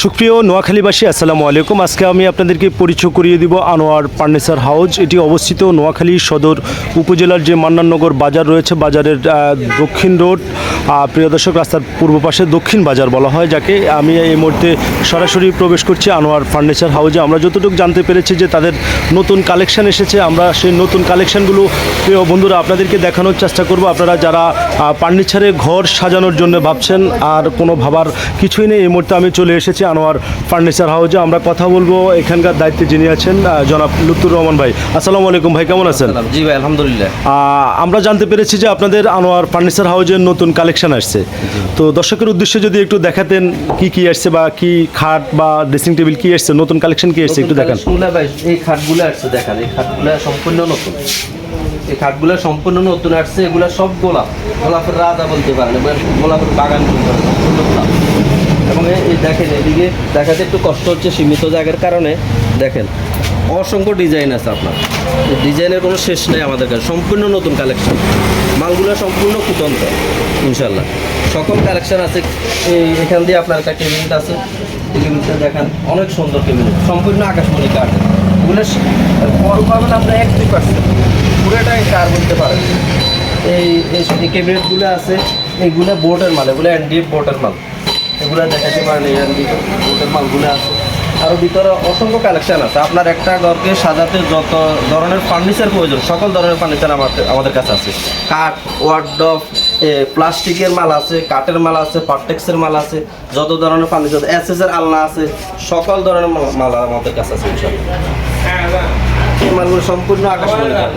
সুপ্রিয় নোয়াখালীবাসী আসসালামু আলাইকুম। আজকে আমি আপনাদেরকে পরিচয় করিয়ে দিব আনোয়ার ফার্নিচার হাউস। এটি অবস্থিত নোয়াখালী সদর উপজেলার যে মান্নাননগর বাজার রয়েছে, বাজারের দক্ষিণ রোড, প্রিয় দর্শক, রাস্তার পূর্ব পাশে দক্ষিণ বাজার বলা হয় যাকে। আমি এই মুহূর্তে সরাসরি প্রবেশ করছি আনোয়ার ফার্নিচার হাউসে। আমরা যতটুকু জানতে পেরেছি যে তাদের নতুন কালেকশন এসেছে, আমরা সেই নতুন কালেকশনগুলো প্রিয় বন্ধুরা আপনাদেরকে দেখানোর চেষ্টা করব। আপনারা যারা ফার্নিচারে ঘর সাজানোর জন্য ভাবছেন আর কোনো ভাবার কিছুই নেই, এই মুহূর্তে আমি চলে এসেছি আনোয়ার ফার্নিচার হাউসে। আমরা কথা বলবো এখানকার দায়িত্বে যিনি আছেন জনাব লুৎফুর রহমান ভাই। আসসালামু আলাইকুম ভাই, কেমন আছেন? জি ভাই, আলহামদুলিল্লাহ। আমরা জানতে পেরেছি যে আপনাদের আনোয়ার ফার্নিচার হাউসের নতুন কালেকশন আসছে, তো দর্শকের উদ্দেশ্যে যদি একটু দেখাতেন কি কি আসছে, বা কি খাট বা ড্রেসিং টেবিল কি আসছে, নতুন কালেকশন কি আসছে একটু দেখান। ভাই এই খাটগুলো আসছে, দেখান এই খাটগুলো সম্পূর্ণ নতুন। এই খাটগুলো সম্পূর্ণ নতুন আসছে। এগুলো সব গোলাপের রাজা বলতে পারেন, গোলাপের বাগান বলতে পারেন, সম্পূর্ণ গোলাপ। এবং এই দেখেন এদিকে দেখাতে একটু কষ্ট হচ্ছে সীমিত জায়গার কারণে। দেখেন অসংখ্য ডিজাইন আছে আপনার, ডিজাইনের কোনো শেষ নেই আমাদের কাছে। সম্পূর্ণ নতুন কালেকশন, মালগুলো সম্পূর্ণ ফুটন্ত ইনশাল্লাহ। সকল কালেকশন আছে। এখান দিয়ে আপনার একটা কেবিনেট আছে, এই কেবিনেটটা দেখেন অনেক সুন্দর কেবিনেট, সম্পূর্ণ আকাশমণি কাঠ। এগুলো বড় পাবেন আমরা 1-2%, পুরোটাই কার বলতে পারেন। এই কেবিনেটগুলো আছে, এইগুলো বোর্ডের মাল, এগুলো এনডিএফ বোর্ডের মাল। এগুলো দেখাতে পারেন, এই এনডিএফ বোর্ডের মালগুলো আছে। আরও ভিতরে অসংখ্য কালেকশন আছে। আপনার একটা ঘরকে সাজাতে যত ধরনের ফার্নিচার প্রয়োজন, সকল ধরনের ফার্নিচার আমাদের কাছে আছে। কাঠ, ওয়ার্ডরোব, প্লাস্টিকের মাল আছে, কাঠের মাল আছে, পার্টেক্সের মাল আছে, যত ধরনের ফার্নিচার, এসএসের আলনা আছে, সকল ধরনের মাল আমাদের কাছে আছে ইনশাআল্লাহ। এই মালগুলো সম্পূর্ণ আকাশমণি কাঠ,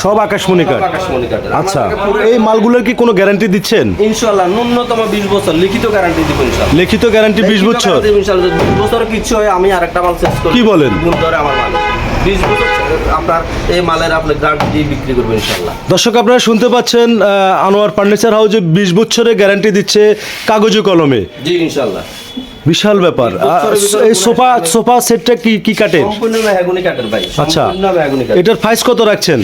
সব আকাশমণি কাঠ। আকাশমণি কাঠ। আচ্ছা, এই মালগুলোর কি কোনো গ্যারান্টি দিচ্ছেন? ইনশাআল্লাহ ন্যূনতম 20 বছর লিখিত গ্যারান্টি দিব ইনশাআল্লাহ। লিখিত গ্যারান্টি 20 বছর? ইনশাআল্লাহ 20 বছর কিছু হয় আমি আরেকটা মাল চেঞ্জ করব। কি বলেন? গুণ ধরে আমার মাল 20 বছর আপনার এই মালের আপনি গ্যারান্টি দিয়ে বিক্রি করবেন ইনশাআল্লাহ। দর্শক আপনারা শুনতে পাচ্ছেন, আনোয়ার ফার্নিচার হাউসে 20 বছরের গ্যারান্টি দিচ্ছে কাগজে কলমে। জি ইনশাআল্লাহ। বিশাল ব্যাপার। এই সোফা সেটটা কি কাঠের? সম্পূর্ণ মেহগনি কাঠের ভাই। আচ্ছা, সম্পূর্ণ মেহগনি কাঠ। এটার প্রাইস কত রাখছেন?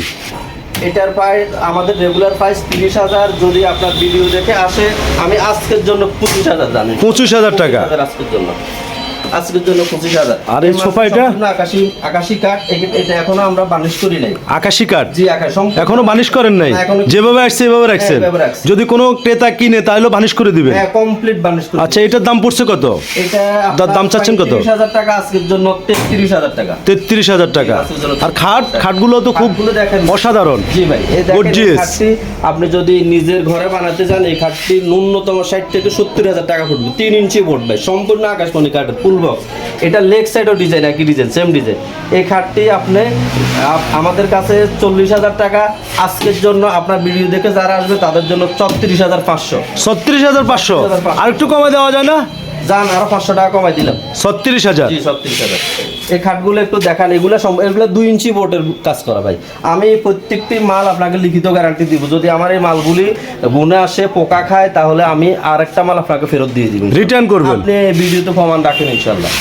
এটার প্রাইস আমাদের রেগুলার প্রাইস 30,000। যদি আপনার ভিডিও দেখে আসে, আমি আজকের জন্য 25,000 জানি। 25,000 টাকা আজকের জন্য 25,000। আর এই সোফা এটা আকাশি কাঠ। এটা এখনো আমরা বার্নিশ করি নাই। আকাশি কাঠ? জি, আকাশ এখনো বার্নিশ করেন নাই? যেভাবে আসছে এভাবে রাখছেন? যদি কোনো ক্রেতা কিনে তাহলে বার্নিশ করে দিবেন? হ্যাঁ, কমপ্লিট বার্নিশ করে। আচ্ছা, এটার দাম পড়ছে কত? এটা দাম চাচ্ছেন কত? 30,000 টাকা, আজকের জন্য 33,000 টাকা। 33,000 টাকা। আর খাটগুলো তো খুব অসাধারণ। জি ভাই, এই দেখেন খাটটি আপনি যদি নিজের ঘরে বানাতে চান, এই খাটটি ন্যূনতম 60 থেকে 70,000 টাকা পড়বে। 3 ইঞ্চি বোর্ড ভাই, সম্পূর্ণ আকাশমণি কাঠের ফুল বক্স। এটা লেগ সাইডও ডিজাইন, একই ডিজাইন, সেম ডিজাইন। এই খাটটি আপনি আমাদের কাছে 40,000 টাকা। আজকের জন্য আপনার ভিডিও দেখে যারা আসবে তাদের জন্য 34,500। 36,500? আর একটু কমে দেওয়া যায় না? যান, আরো 500 টাকা কমাই দিলাম। 36,000? জি, 36,000। এই খাটগুলো একটু দেখান। এগুলো 2 ইঞ্চি বোর্ডের কাজ করা ভাই। আমি প্রত্যেকটি মাল আপনাকে লিখিত গ্যারান্টি দিব। যদি আমার এই মালগুলি গুণে আসে, পোকা খায়, তাহলে আমি আরেকটা মাল আপনাকে ফেরত দিয়ে দিব, রিটার্ন করবেন। আপনি ভিডিওতে প্রমাণ রাখেন ইনশাআল্লাহ।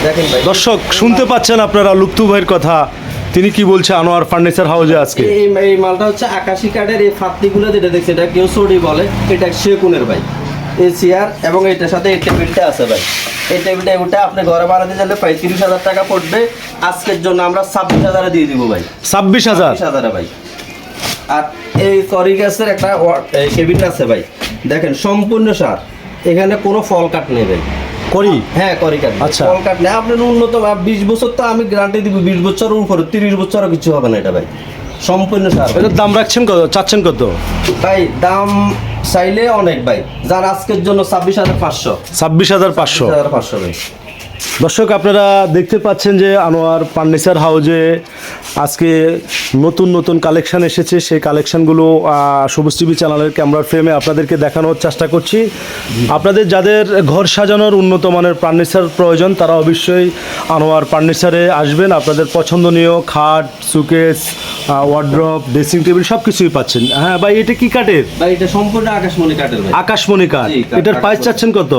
দেখেন ভাই, দর্শক শুনতে পাচ্ছেন আপনারা লুৎফু ভাইয়ের কথা, তিনি কি বলছে আনোয়ার ফার্নিচার হাউসে আজকে। এই মালটা হচ্ছে আকাশি কাঠের। এই ফাত্তিগুলো যেটা দেখছে, এটা কেউ সরি বলে, এটা সেগুনের ভাই। এই চেয়ার এবং এটার সাথে এই টেবিলটা আছে ভাই। এই টেবিলটা ওটা আপনি ঘরে বানাতে চাইলে 35,000 টাকা পড়বে। আজকের জন্য আমরা 26,000 দিয়ে দিব ভাই। 26,000 ভাই। আর এই সরি গ্যাসের একটা কেবিন আছে ভাই, দেখেন সম্পূর্ণ সার। এখানে কোনো ফল কাট নেই ভাই। করি? হ্যাঁ, করি কাট। আচ্ছা, ফল কাট নেই। আপনি ন্যূনতম 20 বছর তো আমি গ্যারান্টি দিব। 20 বছরের উপরে 30 বছরও কিছু হবে না এটা ভাই, সম্পূর্ণ সার। এটার দাম রাখছেন কত, চাচ্ছেন কত ভাই? দাম চাইলে অনেক ভাই, যার আজকের জন্য 26,500। 26,500 ভাই। দর্শক আপনারা দেখতে পাচ্ছেন যে আনোয়ার ফার্নিচার হাউসে আজকে নতুন কালেকশন এসেছে। সেই কালেকশনগুলো সবুজ টিভি চ্যানেলের ক্যামেরার ফ্রেমে আপনাদেরকে দেখানোর চেষ্টা করছি। আপনাদের যাদের ঘর সাজানোর উন্নত মানের ফার্নিচার প্রয়োজন, তারা অবশ্যই আনোয়ার ফার্নিচারে আসবেন। আপনাদের পছন্দনীয় খাট, সুকেস, ওয়ার্ড্রপ, ড্রেসিং টেবিল সব কিছুই পাচ্ছেন। হ্যাঁ ভাই, এটা কি কাঠের? ভাই এটা সম্পূর্ণ আকাশমণি কাঠের ভাই। আকাশমণি কাঠ। এটার প্রাইস চাচ্ছেন কত?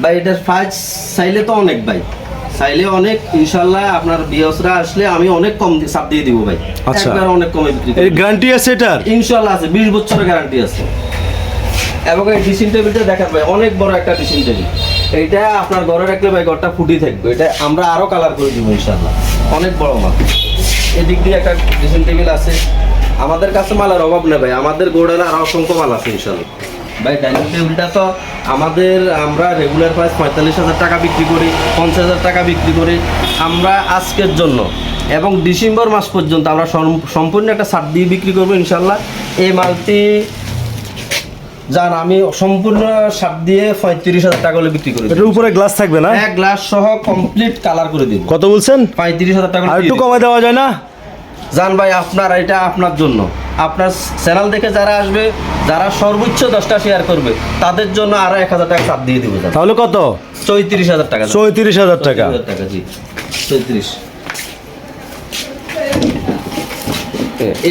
ভাই এটার প্রাইস চাইলে তো অনেক ভাই, চাইলে অনেক। ইনশাআল্লাহ আপনার ভিউয়ার্সরা আসলে আমি অনেক কম ছাড় দিয়ে দিব ভাই। আচ্ছা, একবার অনেক কমে বিক্রি করব। এর গ্যারান্টি আছে এটার? ইনশাআল্লাহ আছে, 20 বছরের গ্যারান্টি আছে। এবং এই ড্রেসিং টেবিলটা দেখেন ভাই, অনেক বড় একটা ড্রেসিং টেবিল। এইটা আপনার ঘরে রাখলে ভাই ঘরটা ফুটি থাকবে। এটা আমরা আরো কালার করে দিব ইনশাআল্লাহ। অনেক বড় মাল। এদিক দিয়ে একটা ড্রেসিং টেবিল আছে। আমাদের কাছে মালের অভাব নেই ভাই, আমাদের গোডাউনে আরো অসংখ্য মাল আছে ইনশাআল্লাহ। ভাই ডাইনিং টেবিলটা তো আমরা রেগুলার প্রাইস 45,000 টাকা বিক্রি করি, 50,000 টাকা বিক্রি করি। আমরা আজকের জন্য এবং ডিসেম্বর মাস পর্যন্ত আমরা সম্পূর্ণ একটা ছাড় দিয়ে বিক্রি করবো ইনশাআল্লাহ। এই মালটি আমি সম্পূর্ণ ছাড় দিয়ে 35,000 টাকা হলে বিক্রি করি। এটার উপরে গ্লাস থাকবে না? এক গ্লাস সহ কমপ্লিট কালার করে দিব। কত বলছেন? 35,000 টাকা। আর একটু কমায় দেওয়া যায় না? জান ভাই, এটা আপনার জন্য, আপনার চ্যানেল দেখে যারা আসবে, যারা সর্বোচ্চ 10টা শেয়ার করবে, তাদের জন্য আরো 1,000 টাকা ছাড় দিয়ে দিব। তাহলে কত? 34,000 টাকা। 34,000 টাকা। জি 34।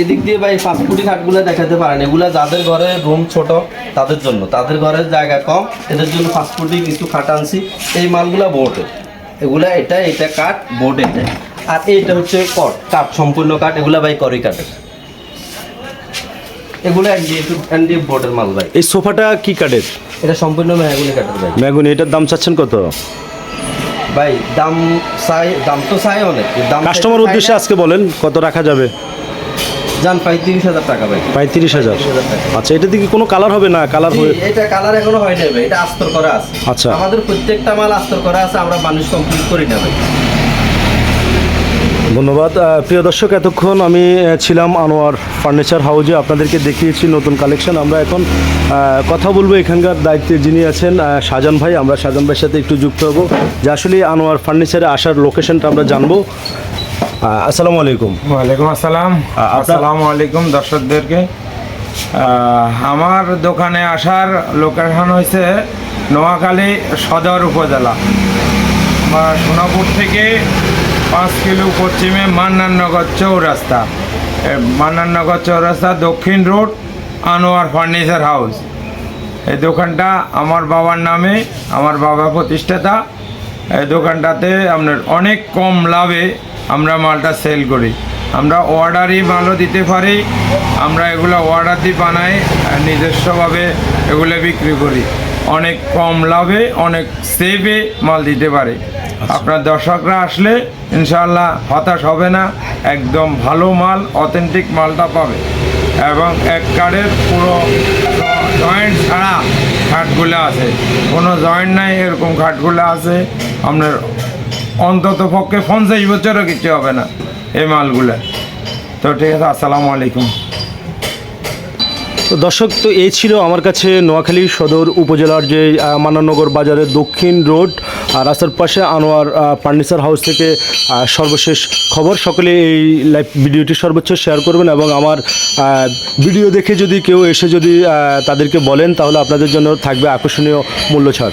এদিক দিয়ে ভাই ফাস্টফুডি খাটগুলো দেখাতে পারেন। এগুলা যাদের ঘরে রুম ছোট তাদের জন্য, তাদের ঘরের জায়গা কম, এদের জন্য ফাস্টফুডি কিছু খাট আনছি। এই মালগুলা বোর্ডের, এগুলা এটা কাঠ, বোর্ড এটা। আর এইটা হচ্ছে কাঠ, সম্পূর্ণ কাঠ। এগুলা ভাই করি কাঠের, এগুলো এনডিএফ বোর্ডের মাল ভাই। এই সোফাটা কি কাঠের? এটা সম্পূর্ণ মেহগুনি কাঠের ভাই। মেহগুনি। এটার দাম চাচ্ছেন কত? ভাই দাম তো চাই অনেক। কাস্টমার উদ্দেশ্যে আজকে বলেন কত রাখা যাবে? জান 35,000 টাকা ভাই। 35,000 টাকা। আচ্ছা, এটা কি কোনো কালার হবে না? কালার হবে? এটা কালার এখনো হয় না ভাই, এটা আস্তর করা আছে। আচ্ছা, আমাদের প্রত্যেকটা মাল আস্তর করা আছে, আমরা বানিশ কমপ্লিট করি না ভাই। ধন্যবাদ। প্রিয় দর্শক, এতক্ষণ আমি ছিলাম আনোয়ার ফার্নিচার হাউজে, আপনাদেরকে দেখিয়েছি নতুন কালেকশন। আমরা এখন কথা বলবো এখানকার দায়িত্বে যিনি আছেন শাহজাহান ভাই। আমরা শাহজাহান ভাইয়ের সাথে একটু যুক্ত হব, যে আসলে আনোয়ার ফার্নিচারে আসার লোকেশনটা আমরা জানবো। আসসালামু আলাইকুম। ওয়ালাইকুম আসসালাম। আসসালামু আলাইকুম দর্শকদেরকে। আমার দোকানে আসার লোকেশন হয়েছে নোয়াখালী সদর উপজেলা, সোনাপুর থেকে 5 কিলো পশ্চিমে মান্নাননগর চৌরাস্তা। মান্নাননগর চৌরাস্তা দক্ষিণ রোড, আনোয়ার ফার্নিচার হাউস। এই দোকানটা আমার বাবার নামে, আমার বাবা প্রতিষ্ঠাতা। এই দোকানটাতে আপনার অনেক কম লাভে আমরা মালটা সেল করি। আমরা অর্ডারই মালও দিতে পারি, আমরা এগুলো অর্ডার দিয়ে বানাই, নিজস্বভাবে এগুলো বিক্রি করি। অনেক কম লাভে, অনেক সেভে মাল দিতে পারে। আপনার দর্শকরা আসলে ইনশাআল্লাহ হতাশ হবে না, একদম ভালো মাল, অথেন্টিক মালটা পাবে। এবং এক কার্ডের পুরো জয়েন্ট ছাড়া খাটগুলো আছে, কোনো জয়েন্ট নাই এরকম খাটগুলো আছে। আপনার অন্তত পক্ষে 50 বছরও কিছু হবে না এই মালগুলো। তো ঠিক আছে, আসসালামু আলাইকুম। তো দর্শক, তো এই ছিল আমার কাছে নোয়াখালী সদর উপজেলার যে মান্নাননগর বাজারের দক্ষিণ রোড আর রাস্তার পাশে আনোয়ার ফার্নিচার হাউস থেকে সর্বশেষ খবর। সকলে এই লাইভ ভিডিওটি সর্বোচ্চ শেয়ার করবেন এবং আমার ভিডিও দেখে যদি কেউ এসে যদি তাদেরকে বলেন, তাহলে আপনাদের জন্য থাকবে আকর্ষণীয় মূল্য ছাড়।